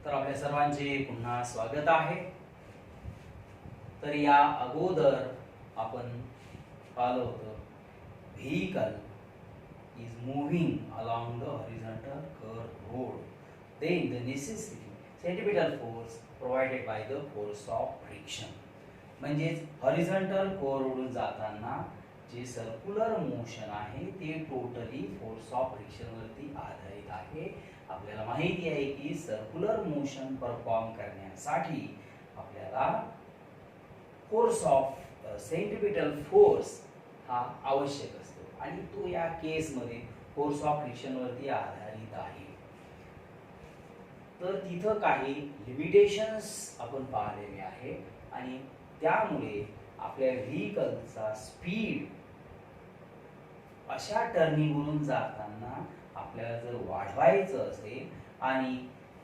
तर आपल्या सर्वांचे पुन्हा स्वागत आहे. तर या अगोदर आपण पाहिलं होतं vehicle is moving along the horizontal curved road. Then the necessity centripetal force provided by the force of friction. म्हणजेच हॉरिझॉन्टल कोरवरून जाताना जे सर्क्युलर मोशन आहे ते टोटली फोर्स ऑफ फ्रिक्शन वरती आधारित आहे. आपल्याला माहिती आहे की सर्क्युलर मोशन परफॉर्म करण्यासाठी आपल्याला फोर्स ऑफ सेंट्रिपिटल फोर्स हा आवश्यक असतो आणि तो या केस मध्ये फोर्स ऑफ फ्रिक्शन वरती आधारित आहे. तर तिथं काही लिमिटेशन्स आपण पाहिलेले आहे आणि त्यामुळे आपल्या व्हेइकलचा स्पीड अशा टर्निंगवरून जाताना आपल्याला जर वाढवायचं असेल आणि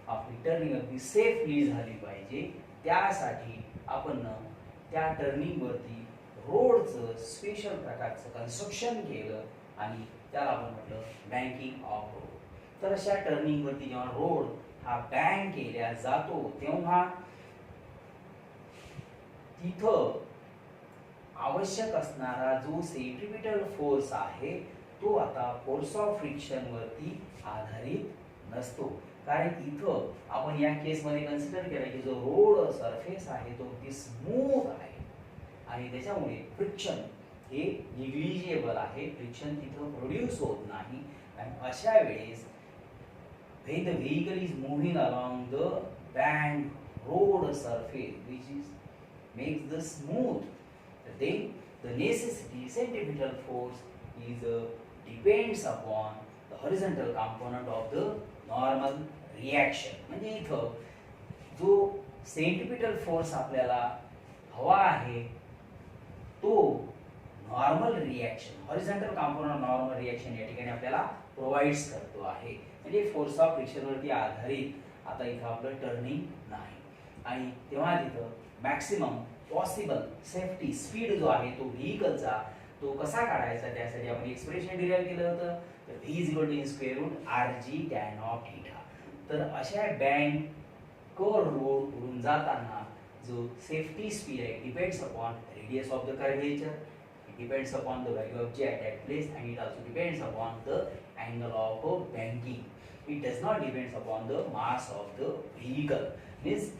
आपली टर्निंग अगदी सेफली झाली पाहिजे त्यासाठी आपण त्या टर्निंग वरती रोडचं स्पेशल प्रकारचं कन्स्ट्रक्शन केलं आणि त्याला आपण म्हटलं बँकिंग ऑफ रोड. तर अशा टर्निंग वरती जेव्हा रोड हा बँक केला जातो तेव्हा तिथं आवश्यक असणारा जो सेंट्रिपिटल फोर्स आहे तो आता फोर्स ऑफ फ्रिक्शन वरती आधारित नसतो. कारण इथं आपण या केस मध्ये कन्सिडर केलं की जो रोड सरफेस आहे तो अगदी स्मूथ आहे आणि त्याच्यामुळे फ्रिक्शन हे निग्लिजिबल आहे. फ्रिक्शन तिथं प्रोड्यूस होत नाही आणि अशा वेळेस when the vehicle is moving along the bank road surface which is makes the smooth, then the necessity centripetal force is depends upon the horizontal component of the normal reaction. म्हणजे इथं जो centripetal force आपल्याला हवा आहे तो normal reaction horizontal component normal reaction या ठिकाणी आपल्याला प्रोव्हाइड्स करतो आहे. म्हणजे फोर्स ऑफ फ्रिक्शन वरती आधारित आता इथं आपलं टर्निंग नाही आणि तेव्हा तिथं मॅक्सिमम पॉसिबल सेफ्टी स्पीड जो आहे तो व्हेइकलचा तो कसा काढायचा त्यासाठी आपण एक्सप्रेशन डिराइव्ह केलं होतं. तर v = √rg tan of theta. तर अशा बँक कर्व रोड वरून जाताना जो सेफ्टी स्पीड आहे depends upon radius of the curvature, it depends upon the value of j at that place and it also depends upon the angle of banking. It does not depends upon the mass of the vehicle. This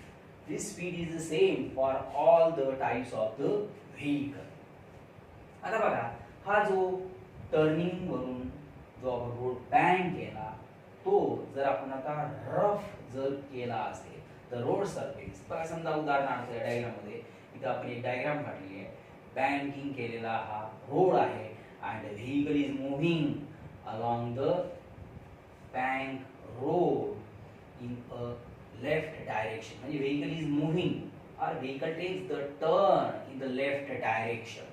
speed is the same for all the types of the vehicle. आता बघा हा जो turning वरून जो आपण road bank केला तो जर आपण आता रफ जर केला असेल तर रोड सरफेस बघा समजा उदाहरणार्थ या डायग्राम मध्ये इथं आपण एक डायग्राम काढली आहे. बँकिंग केलेला हा रोड आहे and the vehicle is moving along the bank road in a left direction. म्हणजे vehicle is moving or vehicle takes the turn in the left direction.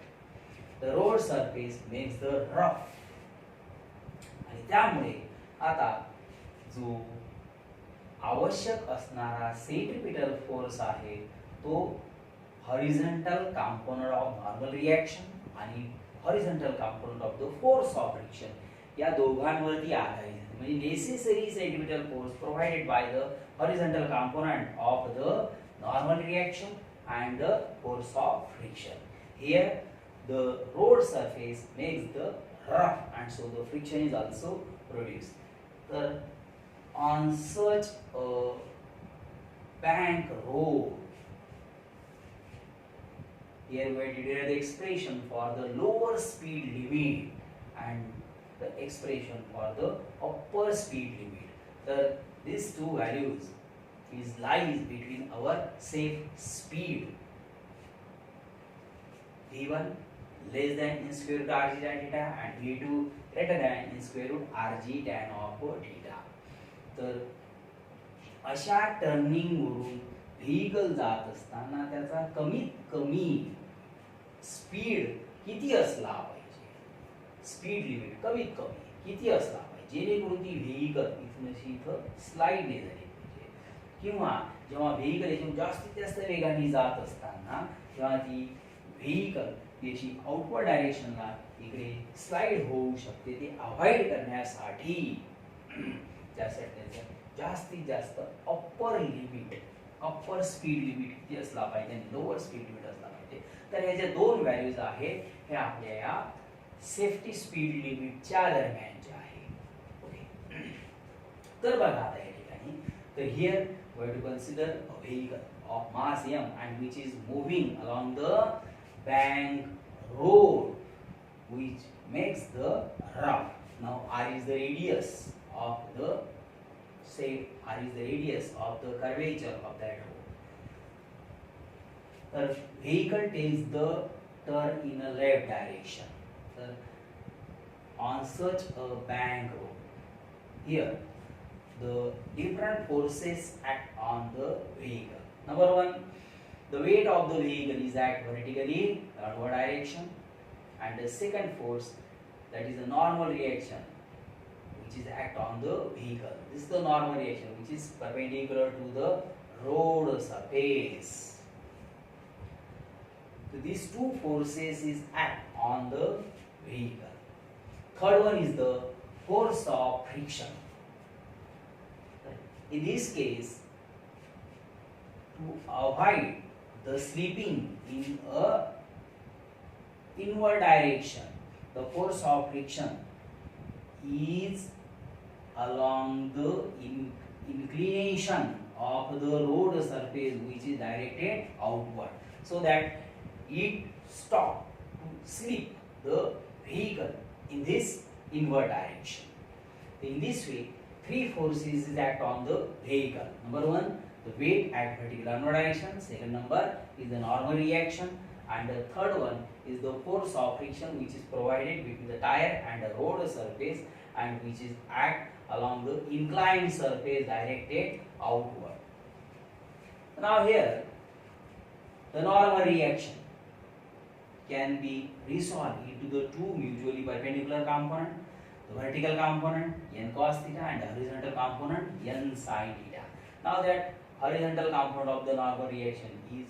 The road surface makes the rough. आणि त्यामुळे आता जो आवश्यक असणारा centripetal force आहे तो horizontal component of normal reaction आणि horizontal component of the force of friction या दोघांवरती आधारित आहे. म्हणजे necessary centripetal force provided by the horizontal component of the normal reaction and the force of friction. Here the road surface makes the rough and so the friction is also produced. तर on such a bank road, here we have declared the expression for the lower speed limit and the expression for the upper speed limit. So these two values is lies between our safe speed v1 less than in square root rg tan theta and v2 greater than in square root rg tan of theta. तर अशा turning वरून vehicle जात असताना त्याचा कमीत कमी speed किती असला पाहिजे, स्पीड लिमिट कमीत कमी किती असला पाहिजे जेणेकरून ती व्हेइकल इथून इथं स्लाइड नाही झाली पाहिजे किंवा जेव्हा व्हेइकल याच्यातून जास्तीत जास्त वेगाने जात असताना तेव्हा ती व्हेइकल याची आउटवर्ड डायरेक्शनला इकडे स्लाइड होऊ शकते. ते अवॉइड करण्यासाठी त्यासाठी जास्तीत जास्त अप्पर स्पीड लिमिट किती असला पाहिजे आणि लोअर स्पीड लिमिट असला पाहिजे. तर ह्या ज्या दोन व्हॅल्यूज आहेत हे आपल्या या सेफ्टी स्पीड लिमिटच्या दरम्यानच्या आहे. ओके. तर बघा आता या ठिकाणी, तर here we have to consider a vehicle of mass m and which is moving along the bank road which makes the rough. Now r is the radius of the curvature of that road. The vehicle takes the turn in a left direction. So, on such a bank road, here the different forces act on the vehicle. Number one, the weight of the vehicle is at vertically downward direction, and the second force, that is the normal reaction, which is act on the vehicle. This is the normal reaction which is perpendicular to the road surface. So these two forces is act on the vehicle. Third one is the force of friction. In this case, to avoid the slipping in a inward direction, the force of friction is along the inclination of the road surface which is directed outward, so that it stop to slip the vehicle in this inward direction. In this way, three forces act on the vehicle. Number one, the weight at vertical downward direction. Second number is the normal reaction, and the third one is the force of friction which is provided between the tire and the road surface, and which is act along the inclined surface directed outward. Now here, the normal reaction can be resolved into the two mutually perpendicular components, the vertical component n cos theta and the horizontal component n sin theta. Now that horizontal component of the normal reaction is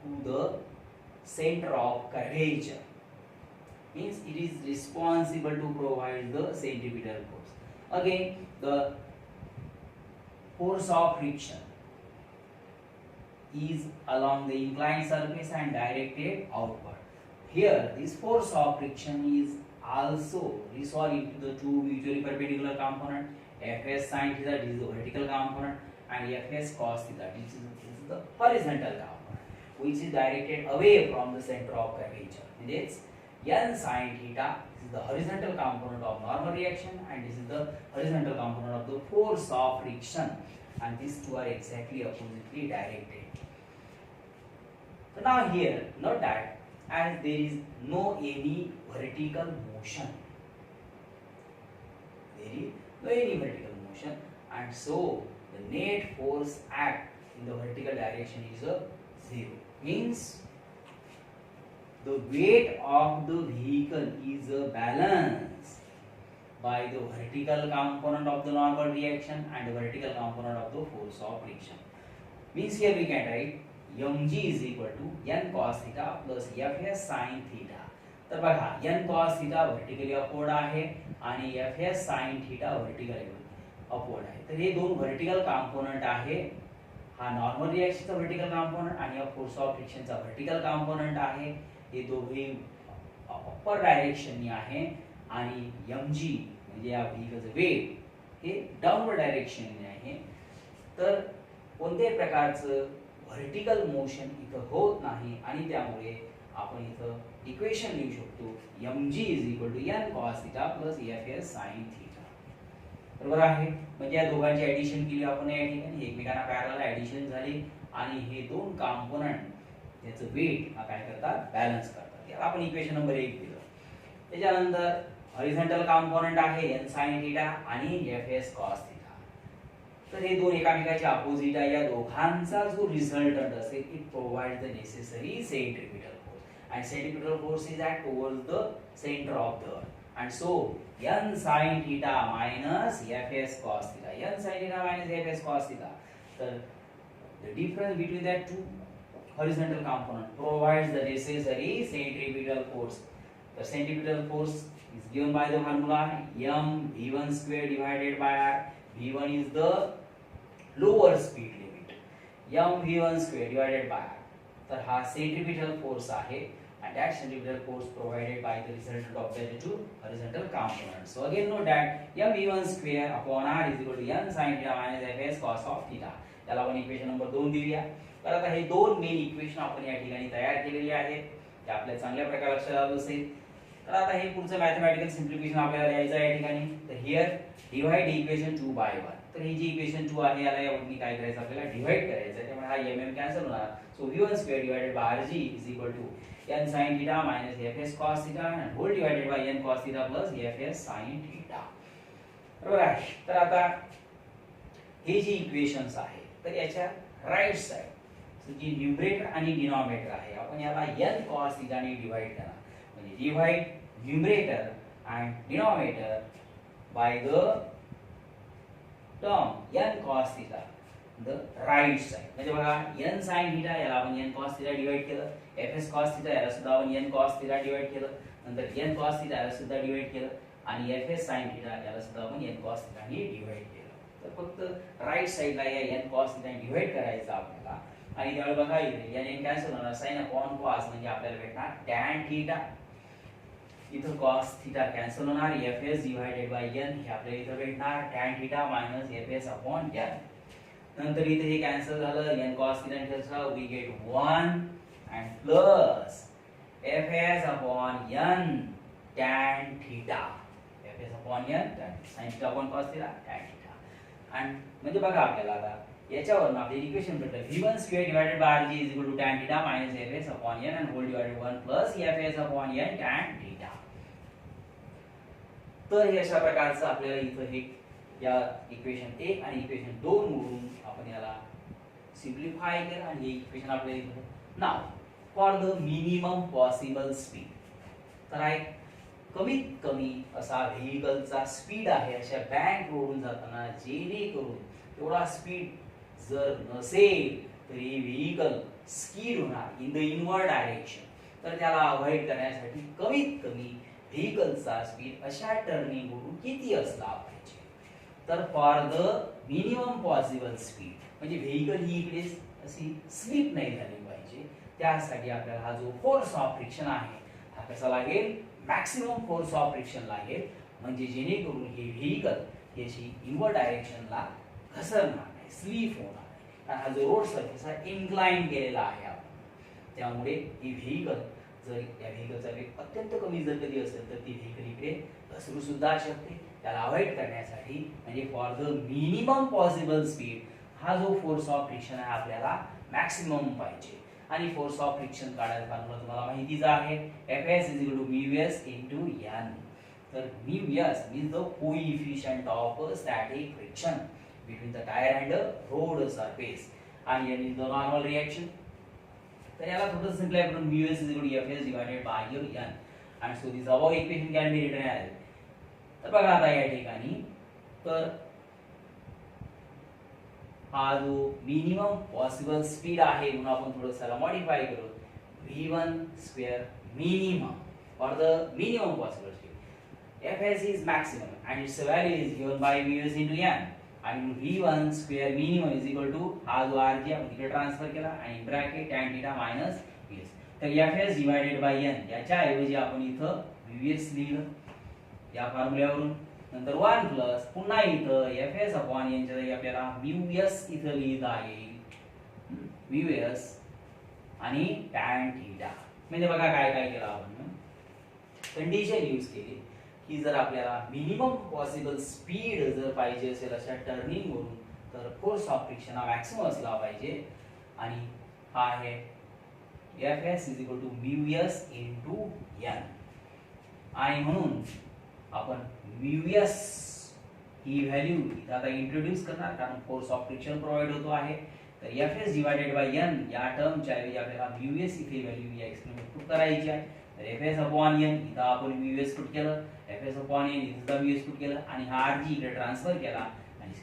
to the center of curvature, means it is responsible to provide the centripetal force. Again, the force of friction is along the inclined surface and directed outward. Here, this force of friction is also resolved into the two mutually perpendicular component, Fs sin theta, this is the vertical component, and Fs cos theta, this is the horizontal component, which is directed away from the center of curvature. And it's n sin theta, this is the horizontal component of normal reaction, and this is the horizontal component of the force of friction, and these two are exactly oppositely directed. So now here, note that as there is no any vertical motion, and so the net force act in the vertical direction is a 0. Means the weight of the vehicle is balanced by the vertical component of the normal reaction and the vertical component of the force of friction. Means here we can write mg is equal to n cos theta plus fs sin theta. तर बघा n cos theta vertically upward आहे आणि fs sin theta vertically upward आहे. तर हे दोन vertical component आहे. हा नॉर्मल रिएक्शनचा वर्टिकल कंपोनेंट आणि हा फोर्स ऑफ फ्रिक्शनचा वर्टिकल कंपोनेंट आहे. हे दोघे अपर डायरेक्शननी आहे आणि mg म्हणजे या व्हेइकलचं वेट हे डाऊनवर्ड डायरेक्शनने आहे. तर कोणत्याही प्रकारचं व्हर्टिकल मोशन इथं होत नाही आणि त्यामुळे आपण इथं इक्वेशन लिहू शकतो mg n cos theta fs sin theta. बरोबर आहे. म्हणजे या दोघांची ऍडिशन केली आपण या ठिकाणी एकमेकांना पॅरलल ऍडिशन झाली आणि हे दोन कंपोनेंट त्याचं वेट हा काय करतात बॅलन्स करतात. याला आपण इक्वेशन नंबर 1 दिलं. त्याच्यानंतर हॉरिझॉन्टल कंपोनेंट आहे n sin theta आणि fs cos theta. तर हे दोन एकामेकाच्या अपोजिट आहे. या दोघांचा जो रिझल्टंट असेल it provide the necessary centripetal force and centripetal force is at towards the center of the earth, and so n sin theta minus fs cos theta, n sin theta minus fs cos theta. So the difference between that two horizontal component provides the necessary centripetal force. The centripetal force is given by the formula m v1 square divided by r. v1 is the lower speed limit mv1 square divided bye, तर हा centripetal force आहे and that centripetal force provided by the resultant of the two horizontal components. So again note that mv1 square upon r is equal to n sin theta minus fs cos of theta. याला आपण equation number 2 देऊया. तर आता हे दोन main equation आपण या ठिकाणी तयार केलेली आहेत. ते आपल्या चांगल्या प्रकारे लक्षात आलं असेल. तर आता हे पुढचं मॅथमॅटिकल सिम्प्लिफिकेशन आपल्याला लिहायचं आहे या ठिकाणी. तर हियर डिवाइड इक्वेशन 2 बाय 1. तर ही जी इक्वेशन 2 आहे याला यावरती काय करायचं आपल्याला डिवाइड करायचं आहे. त्यामुळे हा mm कॅन्सल होणार. So v1 square divided by rg is equal to n sin theta minus fs cos theta and whole divided by n cos theta plus fs sin theta. बरोबर आहे. तर आता हे जी इक्वेशन्स आहे तर याच्या राइट साइड जी numerator आणि denominator आहे आपण याला n cos theta ने डिवाइड करणार. म्हणजे divide numerator and denominator by the term n cos theta the right side. म्हणजे बघा n sin theta याला आपण n cos theta डिवाइड केलं, fs cos theta याला सुद्धा आपण n cos theta डिवाइड केलं, नंतर n cos theta याला सुद्धा डिवाइड केलं आणि fs sin theta याला सुद्धा आपण n cos theta ने डिवाइड केलं. तर फक्त राइट साइडला या n cos theta ने डिवाइड करायचं आपल्याला आणि त्यावेळी बघा इथे n कॅन्सल होणार, sin upon cos म्हणजे आपल्याला भेटणार tan theta. इथं cos theta कॅन्सल होणार, fs डिवाइडेड बाय n हे आपल्याला इथं भेटणार tan theta minus fs upon n. नंतर इथे हे कॅन्सल झालं, n cos theta cancel, we get 1 and plus fs upon n tan theta. fs upon n tan sin theta upon cos theta tan theta. आणि म्हणजे बघा आपल्याला आता याच्यावरून आपले इक्वेशन भेटलं v1 square divided by rg is equal to tan theta minus fs upon n and whole divided 1 plus fs upon n tan theta. तर हे अशा प्रकारचं आपल्याला इथं हे या इक्वेशन 1 आणि इक्वेशन 2 मधून आपण याला सिम्प्लिफाय केलं आणि हे इक्वेशन आपल्याला इथं now for the minimum possible speed. तर आहे कमीत कमी असा व्हेइकलचा स्पीड आहे अशा बँक रोडून जाताना जेणेकरून तेवढा स्पीड जर नसेल तर ही व्हेइकल स्किड होणार इन द इनवर्ड डायरेक्शन. तर त्याला अवॉइड करण्यासाठी कमीत कमी व्हेइकलचा स्पीड अशा टर्निंग वरून किती असला पाहिजे. तर for the minimum possible speed म्हणजे व्हेइकल ही इकडे अशी स्लिप नाही झाली पाहिजे, त्यासाठी आपल्याला हा जो फोर्स ऑफ फ्रिक्शन आहे हा कसा लागेल, मॅक्सिमम फोर्स ऑफ फ्रिक्शन लागेल. म्हणजे जेणेकरून हे व्हेइकल ही अशी इनवर्ड डायरेक्शनला घसरणार नाही, स्लिप होणार नाही. कारण हा जो रोड सरफेस हा इन्क्लाइन केलेला आहे आपण, त्यामुळे ही व्हेइकल जर या व्हेइकलचा वेग अत्यंत कमी जर कधी असेल तर ती व्हेइकल इकडे घसरू सुद्धा शकते. त्याला अवॉइड करण्यासाठी म्हणजे for the minimum possible speed हा जो फोर्स ऑफ फ्रिक्शन आहे आपल्याला मॅक्सिमम पाहिजे. आणि फोर्स ऑफ फ्रिक्शन काढायचा फॉर्म्युला तुम्हाला माहितीच आहे, Fs μs * n. तर μs means the coefficient of static friction between the tire and the road surface and n is the normal reaction. तर याला थोडं सिम्प्लिफाय करून μs Fs divided by n and so this above equation can be written as. तर बघा आता या ठिकाणी तर हा जो मिनिमम पॉसिबल स्पीड आहे म्हणून आपण थोडंसं मॉडिफाय करू, v1 square minimum for the minimum possible speed, fs is maximum and its value is given by ms into n आणि v1 square minimum is equal to हा जो rg आपण तिकडे ट्रान्सफर केला आणि bracket tan theta minus vs. तर fs divided by n याच्या ऐवजी आपण इथं vs लिहिलं या फॉर्म्युल्यावरून, नंतर 1 प्लस पुन्हा इथं fs अपॉन n च्या जागी आपल्याला μs इथं लिहिता येईल, μs आणि tan थीटा. म्हणजे बघा काय काय केलं आपण, कंडिशन यूज केली की जर आपल्याला मिनिमम पॉसिबल स्पीड जर पाहिजे असेल अशा टर्निंग वरून तर फोर्स ऑफ फ्रिक्शन हा मॅक्सिमम असला पाहिजे आणि हा आहे fs μs n. आणि म्हणून आपण μs ही व्हॅल्यू इथं आता इंट्रोड्यूस करणार कारण फोर्स ऑफ फ्रिक्शन प्रोव्हाइड होतो आहे. तर fs डिवाइडेड बाय n या टर्मच्या ऐवजी आपल्याला μs इथे व्हॅल्यू या एक्सपेरिमेंट पुट करायची आहे. तर fs अपॉन n इथं आपण μs पुट केलं, fs अपॉन n इथं सुद्धा μs पुट केलं आणि हा rg इकडे ट्रान्सफर केला आणि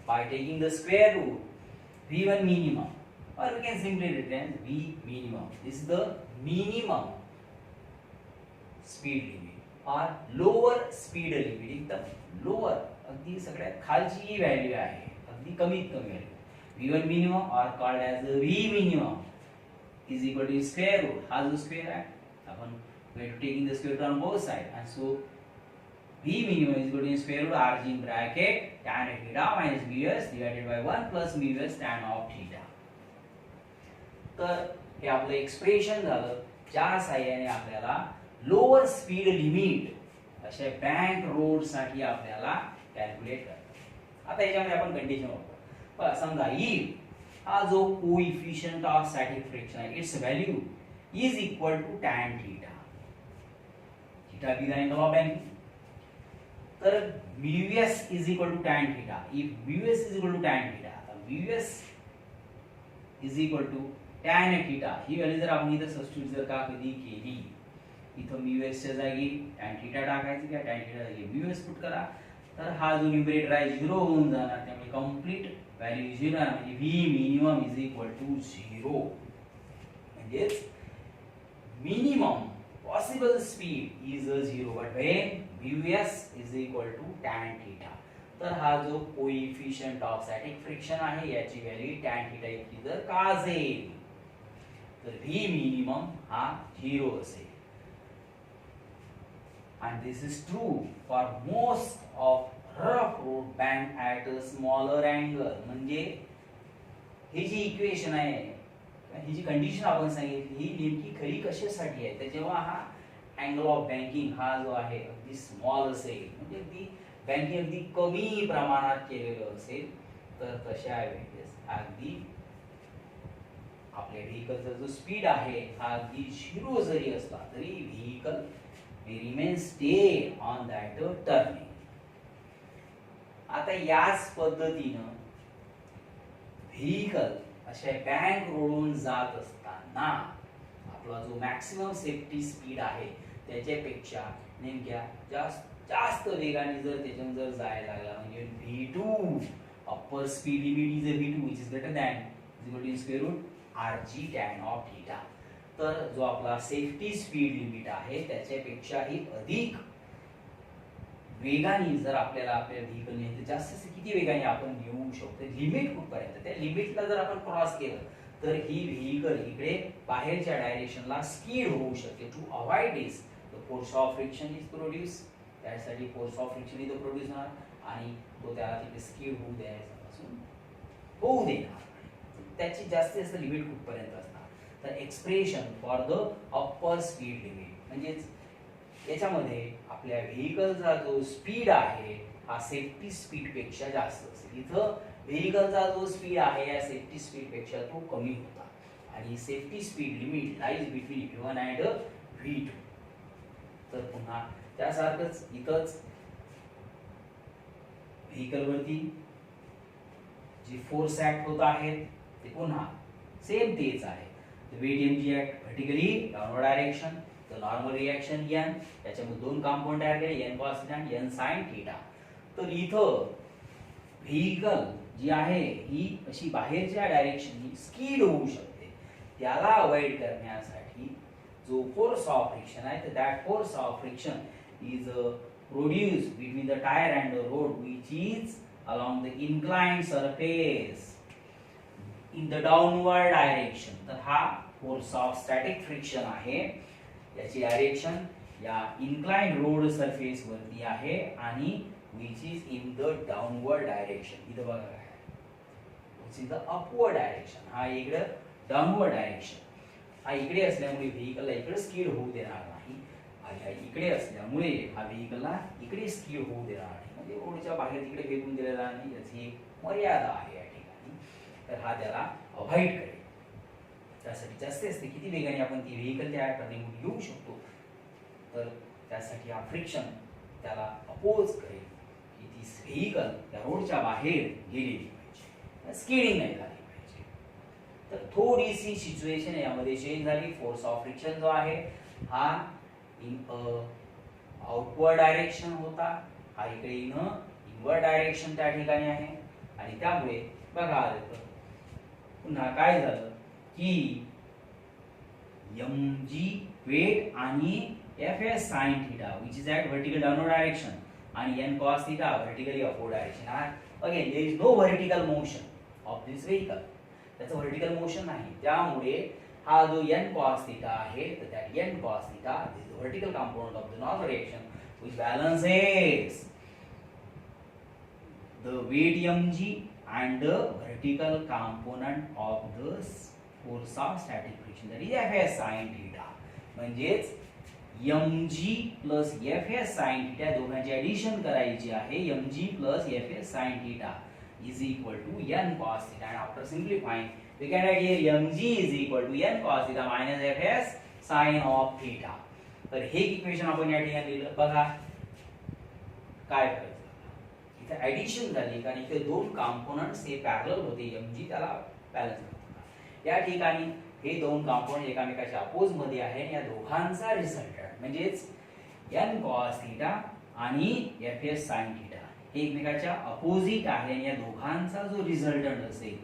by taking the square root v1 minimum or we can simply written v minimum. This is the minimum speed limit or lower speed limit. एकदम lower अगदी सगळ्यात खालची व्हॅल्यू आहे, अगदी कमीत कमी value. V1 minimum or called as the V minimum is equal to square root. हा जो स्क्वेअर आहे आपण we are taking the square root on both sides, and so V minimum is equal to square root RG in bracket tan theta minus Vs divided by 1 plus Vs tan of theta. तर हे आपलं expression झालं ज्या साहाय्याने आपल्याला lower speed limit अशा bank road साठी आपल्याला कॅल्क्युलेट करायचं. आता याच्यामध्ये आपण कंडिशन वापरू. समजा इफ हा जो कोइफिशियंट ऑफ स्टॅटिक फ्रिक्शन आहे it's value is equal to tan theta. Theta be the angle of banking. तर Vs is equal to tan theta. If Vs is equal to tan theta, Vs is equal to tan theta he value जर आपण इथं substitute जर का कधी केली, इथं Vs च्या जागी tan theta टाकायची किंवा tan theta जागी Vs पुट करा, तर हा जो न्यूमरेटर आहे 0 होऊन जाणार. त्यामुळे कंप्लीट व्हॅल्यू 0 आहे, म्हणजे V minimum is equal to 0. म्हणजेच minimum possible speed is a 0, but when Vs is equal to tan theta. तर हा जो कोइफिशियंट ऑफ स्टॅटिक फ्रिक्शन आहे याची व्हॅल्यू tan थीटा इतकी जर का असेल तर V मिनिमम हा 0 असेल. and this is true for most of rough road band at a smaller angle. म्हणजे ही जी इक्वेशन आहे, ही जी कंडिशन आपण सांगितली ही नेमकी खरी कशासाठी आहे, तर जेव्हा हा अँगल ऑफ बँकिंग हा जो आहे अगदी स्मॉल असेल, म्हणजे अगदी बँकिंग अगदी कमी प्रमाणात केलेलं असेल, तर तशा वेळेस अगदी आपल्या व्हेकलचा जो स्पीड आहे हा अगदी 0 जरी असला तरी vehicle may remain stay on that turning. आता याच पद्धतीनं व्हेकल अशा बँक रोडून जात असताना आपला जो मॅक्सिमम सेफ्टी स्पीड आहे त्याच्यापेक्षा नेमक्या जास्त वेगाने जर त्याच्यातून जर जायला लागला, म्हणजे V2 upper speed limit is V2 which is greater than is equal to square root RG tan of theta. तर जो आपला सेफ्टी स्पीड लिमिट आहे त्याच्यापेक्षाही अधिक वेगाने जर आपल्याला आपल्या व्हेकल ने जास्त किती वेगाने आपण येऊ शकतो लिमिट कुठपर्यंत, त्या लिमिटला जर आपण क्रॉस केलं तर ही व्हेकल इकडे बाहेरच्या डायरेक्शनला स्किड होऊ शकते. To avoid this the force of friction is produce. त्यासाठी फोर्स ऑफ फ्रिक्शन इथं प्रोड्यूस होणार आणि तो त्याला तिथे स्किड होऊ द्यायचा होऊ देणार. त्याची जास्त लिमिट कुठपर्यंत असणार, तर expression for the upper speed limit म्हणजेच याच्यामध्ये आपल्या व्हेकलचा जो स्पीड आहे हा सेफ्टी स्पीड पेक्षा जास्त असेल. इथं व्हेकलचा जो स्पीड आहे या सेफ्टी स्पीड पेक्षा तो कमी होता आणि safety speed limit lies between V1 and V2. तर पुन्हा त्यासारखंच इथंच व्हेकल वरती जी फोर्स ऍक्ट होत आहेत ते पुन्हा सेम तेच आहे. The weight mg act vertically downward direction, the normal reaction n, त्याच्यामध्ये दोन कंपाउंड तयार केले n cos theta आणि n sin theta. तर इथं व्हेकल जी आहे ही अशी बाहेरच्या डायरेक्शननी स्किड होऊ शकते. त्याला अवॉइड करण्यासाठी जो फोर्स ऑफ फ्रिक्शन आहे तर that force of friction is produced between the tyre and the road which is along the inclined surface in the downward direction. तर हा फोर्स ऑफ स्टॅटिक फ्रिक्शन आहे, याची डायरेक्शन या inclined road surface वरती आहे आणि which is in the downward direction. इथं बघा काय which is the upward direction. हा इकडे डाउनवर्ड डायरेक्शन. हा इकडे असल्यामुळे व्हेकलला इकडे स्किड होऊ देणार नाही आणि इकडे असल्यामुळे हा व्हेकलला इकडे स्किड होऊ देणार नाही, म्हणजे रोडच्या बाहेर तिकडे फेकून दिलेला नाही. याची मर्यादा आहे या ठिकाणी. तर हा त्याला अवॉइड करेल. त्यासाठी जास्त किती वेगाने आपण ती व्हेकल त्या टर्निंग येऊ शकतो, तर त्यासाठी हा फ्रिक्शन त्याला अपोज करेल की ती व्हेकल त्या रोडच्या बाहेर गेलेली पाहिजे, स्किडिंग नाही झाली पाहिजे. तर थोडीशी सिच्युएशन यामध्ये चेंज झाली. फोर्स ऑफ फ्रिक्शन जो आहे हा इन आउटवर्ड डायरेक्शन होता, हा इकडे इनवर्ड डायरेक्शन त्या ठिकाणी आहे आणि त्यामुळे बघा पुन्हा काय झालं की mg वेट आणि fs sin theta which is at vertical downward direction आणि n cos theta vertically upward direction. Again there is no vertical motion. Of this vehicle. त्याचं व्हर्टिकल मोशन नाही, त्यामुळे हा जो n cos theta आहे तर त्या n cos theta is the vertical component of the normal reaction which balances the weight mg and the vertical component of the force of static friction, that is Fs sin theta. म्हणजेच mg plus Fs sin theta दोघांची addition करायची आहे. mg plus Fs sin theta is equal to n cos theta, and after simplifying we can write here mg is equal to n cos theta minus Fs sin of theta. तर हे equation आपण या ठिकाणी लिहिलं. बघा काय करायचं, इथे ऍडिशन झाली कारण इथे दोन कॉम्पोनंट्स हे पॅरलल होते, mg त्याला बॅलन्स होता. या ठिकाणी हे दोन कॉम्पोनंट एकामेकाच्या अपोज मध्ये आहे आणि या दोघांचा रिझल्टंट म्हणजेच n cos theta आणि Fs sin theta हे एकमेकाच्या अपोजिट आहे आणि या दोघांचा जो रिझल्टंट असेल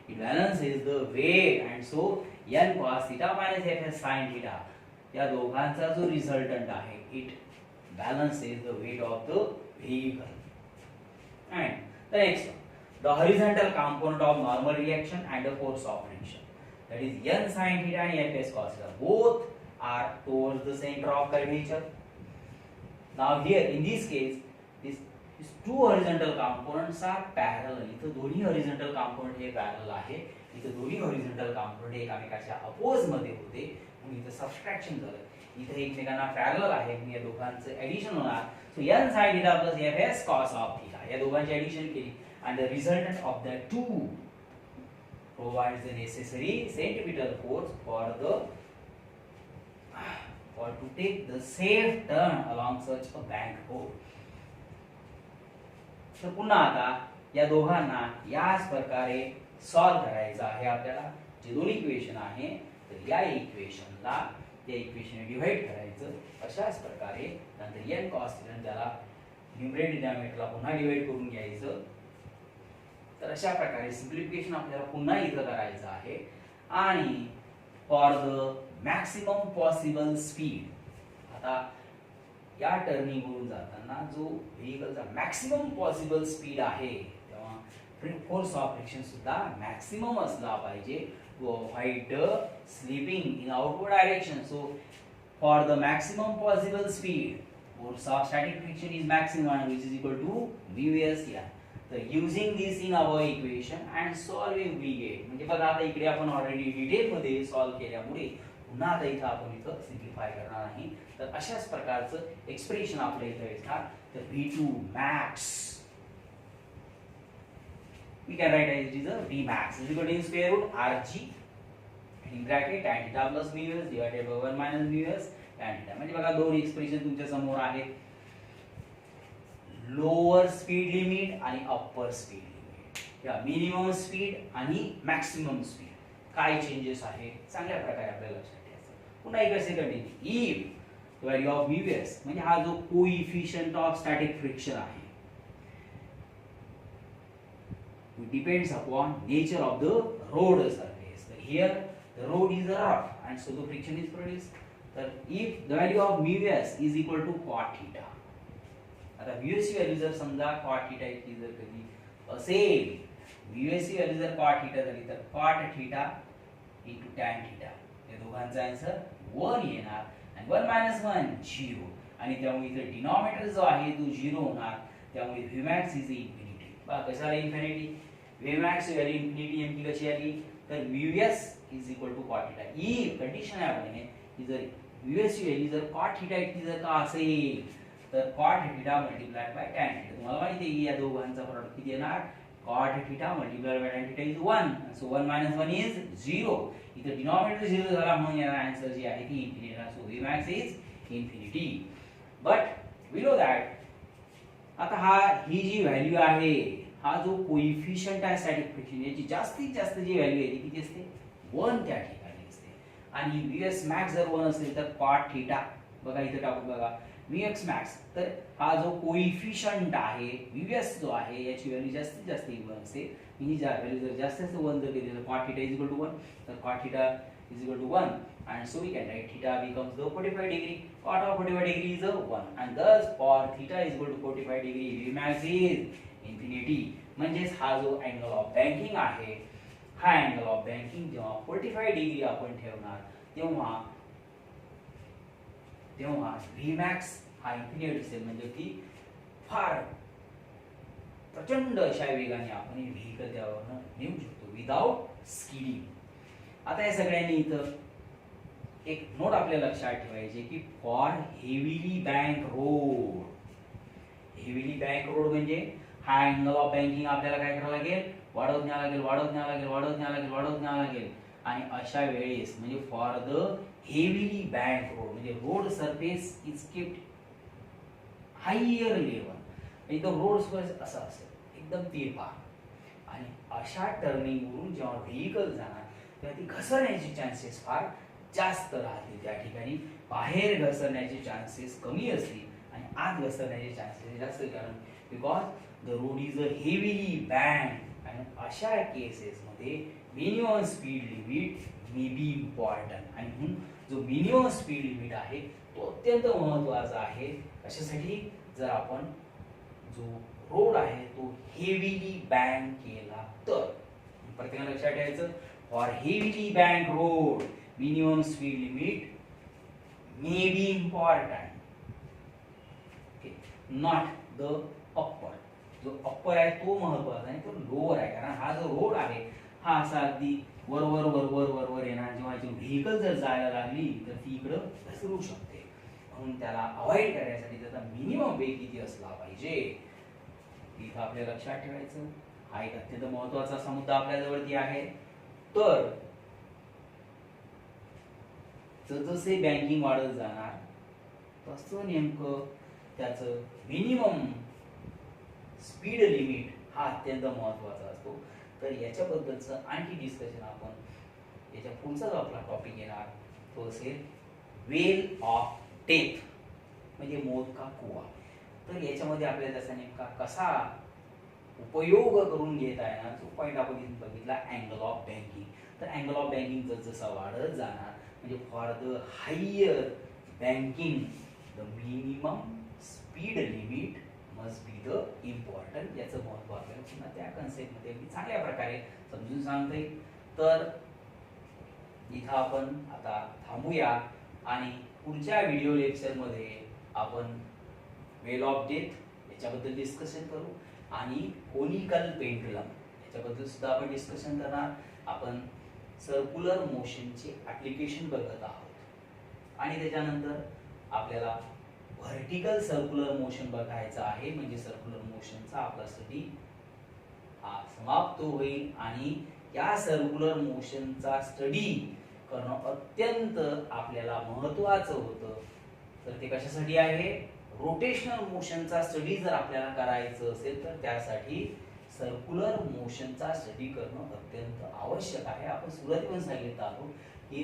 it balances the weight, and so n cos theta minus Fs sin theta या दोघांचा जो रिझल्टंट आहे it balances the weight of the vehicle. And the next one, the horizontal component of normal reaction and the force of friction, that is n sin theta and Fs cos theta, both are towards the center of curvature. Now here in this case these two horizontal components are parallel. इथं दोन्ही horizontal component हे parallel आहे, इथं दोन्ही horizontal component एकामेकाच्या oppose मध्ये होते म्हणून इथं सबट्रॅक्शन झालं. इथं एकमेकांना पॅरलल आहे म्हणून या दोघांचं ऍडिशन होणार. So n sin theta plus Fs cos of theta या दोघांची ऍडिशन केली and the resultant of the two provides the necessary centripetal force for to take the safe turn along such a banked road. तर पुन्हा आता या दोघांना याच प्रकारे सॉल्व करायचं आहे आपल्याला. जे दोन इक्वेशन आहे तर या इक्वेशनला त्या इक्वेशनने डिवाइड करायचं अशाच प्रकारे. नंतर n cos theta त्याला न्यूमरेटर डिनॉमिनेटरला पुन्हा डिवाइड करून घ्यायचं. तर अशा प्रकारे सिम्प्लिफिकेशन आपल्याला पुन्हा इथं करायचं आहे. आणि for the maximum possible speed, आता या टर्निंग वरून जाताना जो व्हेकलचा मॅक्सिमम पॉसिबल स्पीड आहे तेव्हा फोर्स ऑफ फ्रिक्शन सुद्धा मॅक्सिमम असला पाहिजे to avoid slipping in outward direction. So for the maximum possible speed force of static friction is maximum, which is equal to Vs here. So using this in our equation and solving we get, म्हणजे बघा आता इकडे आपण already detail मध्ये solve केल्यामुळे पुन्हा आता इथं आपण इथं सिम्प्लिफाय करणार नाही. तर अशाच प्रकारचं एक्सप्रेशन आपल्या इथं येतात. तर V2 max we can write as it is a V max is equal to square root Rg in bracket tan theta plus mu s divided by 1 minus mu s tan theta. म्हणजे बघा दोन expression तुमच्या समोर आहेत, lower speed limit आणि upper speed limit, या minimum speed आणि maximum speed काय चेंजेस आहे चांगल्या प्रकारे आपल्याला लक्षात ठेवायचं. पुन्हा एक असे continue if the value of Vs म्हणजे हा जो कोइफिशियंट ऑफ स्टॅटिक फ्रिक्शन आहे it depends upon nature of the road surface. So here the road is rough and so the friction is produced. So if the value of Vs is equal to cot theta, आता Vs ची value जर समजा cot theta इतकी जर कधी असेल, Vs ची value जर cot theta झाली तर cot theta into tan theta या दोघांचा आन्सर 1 येणार आणि 1 minus 1 0 आणि त्यामुळे इथे डिनॉमिनेटर जो आहे तो 0 होणार. त्यामुळे Vmax is infinity. बघा कसं आलं इन्फिनिटी. Vmax ची व्हॅल्यू इन्फिनिटी नेमकी कशी आली तर Vs is equal to cot theta. He condition आहे आपल्याने की जर Vs ची व्हॅल्यू जर cot theta इतकी जर का असेल तर cot theta multiplied by tan theta. तुम्हाला माहिती आहे की या दोघांचा प्रोडक्ट किती येणार, cot theta multiplied by tan theta is 1. So 1 minus 1 is 0. इथे डिनॉमिनेटर 0 झाला म्हणून याचा आन्सर जी आहे ती इन्फिनिटी आहे. So Vmax is infinity. But we know that आता ही जी व्हॅल्यू आहे, हा जो कोइफिशियंट आहे स्टॅटिक फ्रिक्शन याची जास्तीत जास्त जी व्हॅल्यू आहे ती किती असते 1 त्या ठिकाणी असते. आणि Vs max जर 1 असेल तर cot theta बघा इथे टाकू बघा Vx max, तर हा जो कोइफिशियंट आहे Vs जो आहे याची व्हॅल्यू जास्तीत जास्त 1 असते. ही जी व्हॅल्यू जर जास्त जास्त 1 जर केली तर cot theta is equal to 1, तर cot theta is equal to 1 and so we can write theta becomes the 45 degree. Cot of 45 degree is 1 and thus for theta is equal to 45 degree Vmax is infinity. म्हणजेच हा जो angle of banking आहे, हा angle of banking जेव्हा 45 degree आपण ठेवणार तेव्हा Vmax हा इन्फिनिट असेल, म्हणजे की फार प्रचंड अशा वेगाने आपण हे व्हेकल त्यावर नेऊ शकतो विदाउट स्किडिंग. आता या सगळ्यांनी इथं एक नोट आपल्या लक्षात ठेवायची की for heavily bank road, heavily bank road म्हणजे हा अँगल ऑफ बँकिंग आपल्याला काय करावं लागेल, वाढवत न्यावं लागेल. आणि अशा वेळेस म्हणजे for the heavily bank road म्हणजे road surface is kept higher level, एकदम रोड सरफेस असा असेल एकदम तिरपा, आणि अशा टर्निंगवरून जेव्हा व्हेकल जाणार तेव्हा ती घसरण्याचे चान्सेस फार जास्त राहतील. त्या ठिकाणी बाहेर घसरण्याचे चान्सेस कमी असतील आणि आत घसरण्याचे चान्सेस जास्त, कारण because the road is a heavily bank. आणि अशा केसेस मध्ये minimum speed limit may be important, आणि म्हणून जो मिनिमम स्पीड लिमिट आहे तो अत्यंत महत्वाचा आहे. कशासाठी, जर आपण जो रोड आहे तो हेवीली बँक केला तर. प्रत्येकाला लक्षात ठेवायचं, for heavily bank road minimum speed limit may be important, not the upper. जो अप्पर आहे तो महत्वाचा आणि तो लोअर आहे, कारण हा जो रोड आहे हा असा अगदी वर वर वर वर वर वर येणार. जेव्हा व्हेकल जर जायला लागली तर ती इकडं घसरू शकते, म्हणून त्याला अवॉइड करण्यासाठी त्याचा मिनिमम वेग किती असला पाहिजे इथं आपल्या लक्षात ठेवायचं. हा एक अत्यंत महत्वाचा असा मुद्दा आपल्या जवळती आहे. तर जसे बँकिंग वाढत जाणार तसं नेमकं त्याचं मिनिमम स्पीड लिमिट हा अत्यंत महत्वाचा असतो. तर याच्याबद्दलचं आणखी डिस्कशन आपण याच्या पुढचा जो आपला टॉपिक येणार तो असेल वेल ऑफ डेथ, म्हणजे मौत का कुवा. तर याच्यामध्ये आपल्याला त्याचा नेमका कसा उपयोग करून घेता येणार तो पॉईंट आपण इथे बघितला, अँगल ऑफ बँकिंग. तर अँगल ऑफ बँकिंग जसा वाढत जाणार म्हणजे for the higher banking the minimum speed limit must be the important. याचं महत्व आपल्याला पुन्हा त्या कन्सेप्टमध्ये मी चांगल्या प्रकारे समजून सांगते. तर इथं आपण आता थांबूया आणि पुढच्या व्हिडिओ लेक्चरमध्ये आपण वेल ऑफ डेथ याच्याबद्दल डिस्कशन करू आणि कोनिकल पेंडुलम याच्याबद्दल सुद्धा आपण डिस्कशन करणार. आपण सर्क्युलर मोशनचे ऍप्लिकेशन बघत आहोत आणि त्याच्यानंतर आपल्याला व्हर्टिकल सर्क्युलर मोशन बघायचं आहे, म्हणजे सर्क्युलर मोशनचा आपला स्टडी हा समाप्त होईल. आणि या सर्क्युलर मोशनचा स्टडी करणं अत्यंत आपल्याला महत्वाचं होतं. तर ते कशासाठी आहे, रोटेशनल मोशनचा स्टडी जर आपल्याला करायचं असेल तर त्यासाठी सर्क्युलर मोशनचा स्टडी करणं अत्यंत आवश्यक आहे. आपण सुरुवातीपासून सांगितलं आहोत की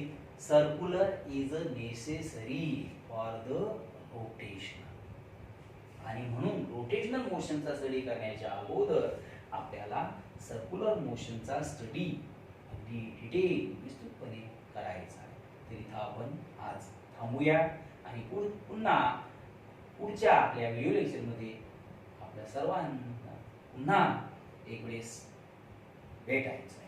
circular is a necessary for the rotation, आणि म्हणून रोटेशनल मोशनचा स्टडी करण्याच्या अगोदर आपल्याला सर्क्युलर मोशनचा स्टडी अगदी डिटेल विस्तृतपणे करायचा आहे. तर इथं आपण आज थांबूया आणि पुन्हा पुढच्या आपल्या व्हिडिओ लेक्चरमध्ये आपल्या सर्वांना पुन्हा एक वेळेस भेटायचं.